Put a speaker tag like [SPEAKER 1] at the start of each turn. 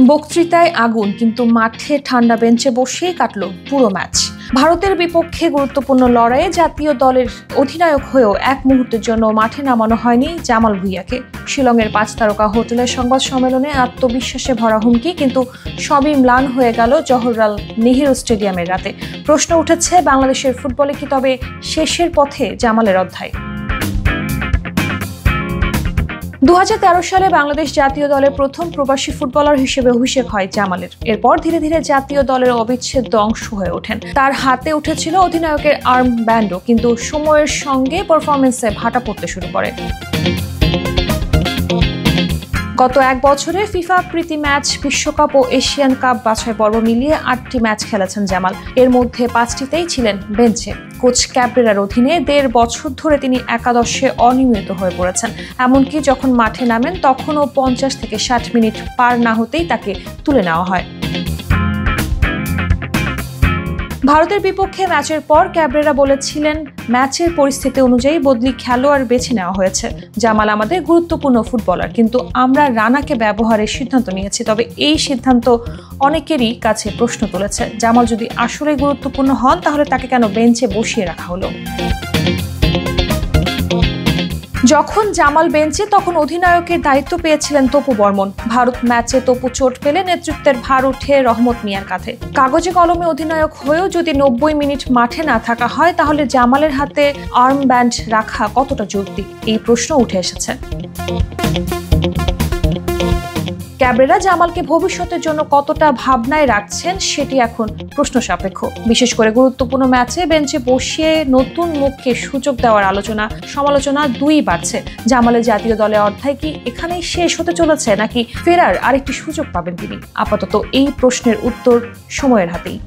[SPEAKER 1] বক্তৃতায় আগুন, কিন্তু মাঠে ঠান্ডা বেঞ্চে বসেই কাটলো পুরো ম্যাচ। ভারতের বিপক্ষে গুরুত্বপূর্ণ লড়াইয়ে জাতীয় দলের অধিনায়ক হয়েও এক মুহূর্তের জন্য মাঠে নামানো হয়নি জামাল ভুঁইয়াকে। শিলংয়ের 5 তারকা হোটেলের সংবাদ সম্মেলনে আত্মবিশ্বাসে ভরা হুমকি, কিন্তু সবই ম্লান হয়ে গেল জওহরলাল নেহেরু স্টেডিয়ামের রাতে। প্রশ্ন উঠেছে, বাংলাদেশের ফুটবলে কি তবে শেষের পথে জামালের অধ্যায়? 2013 সালে বাংলাদেশ জাতীয় দলের প্রথম প্রবাসী ফুটবলার হিসেবে অভিষেক হয় জামালের। এরপর ধীরে ধীরে জাতীয় দলের অবিচ্ছেদ্য অংশ হয়ে ওঠেন। তার হাতে উঠেছিল অধিনায়কের আর্ম ব্যান্ডও, কিন্তু সময়ের সঙ্গে পারফরমেন্সে ভাটা পড়তে শুরু করে। গত এক বছরে ফিফা প্রীতি ম্যাচ, বিশ্বকাপ ও এশিয়ান কাপ বাছাই পর্ব মিলিয়ে 8টি ম্যাচ খেলেছেন জামাল। এর মধ্যে 5টিতেই ছিলেন বেঞ্চে। কোচ ক্যাব্রেরার অধীনে 1.5 বছর ধরে তিনি একাদশে অনিয়মিত হয়ে পড়েছেন। এমনকি যখন মাঠে নামেন তখনও 50 থেকে 60 মিনিট পার না হতেই তাকে তুলে নেওয়া হয়। ভারতের বিপক্ষে ম্যাচের পর ক্যাব্রেরা বলেছিলেন, ম্যাচের পরিস্থিতি অনুযায়ী বদলি খেলোয়াড় বেছে নেওয়া হয়েছে। জামাল আমাদের গুরুত্বপূর্ণ ফুটবলার, কিন্তু আমরা রানাকে ব্যবহারের সিদ্ধান্ত নিয়েছি। তবে এই সিদ্ধান্ত অনেকেরই কাছে প্রশ্ন তুলেছে। জামাল যদি আসলে গুরুত্বপূর্ণ হন, তাহলে তাকে কেন বেঞ্চে বসিয়ে রাখা হলো? যখন জামাল বেঞ্চে, তখন অধিনায়কের দায়িত্ব পেয়েছিলেন তপু বর্মন। ভারত ম্যাচে তপু চোট পেলে নেতৃত্বের ভার উঠে রহমত মিয়ার কাঁধে। কাগজে কলমে অধিনায়ক হয়েও যদি 90 মিনিট মাঠে না থাকা হয়, তাহলে জামালের হাতে আর্ম ব্যান্ড রাখা কতটা যৌক্তিক? এই প্রশ্ন উঠে এসেছে। ক্যাব্রেরা জামালকে ভবিষ্যতের জন্য কতটা ভাবনায় রাখছেন সেটি এখন প্রশ্ন সাপেক্ষ। বিশেষ করে গুরুত্বপূর্ণ ম্যাচে বেঞ্চে বসিয়ে নতুন মুখকে সুযোগ দেওয়ার সমালোচনা দুই বাড়ছে। জামালের জাতীয় দলে অধ্যায় কি এখানেই শেষ হতে চলেছে, নাকি ফেরার আরেকটি সুযোগ পাবেন তিনি? আপাতত এই প্রশ্নের উত্তর সময়ের হাতেই।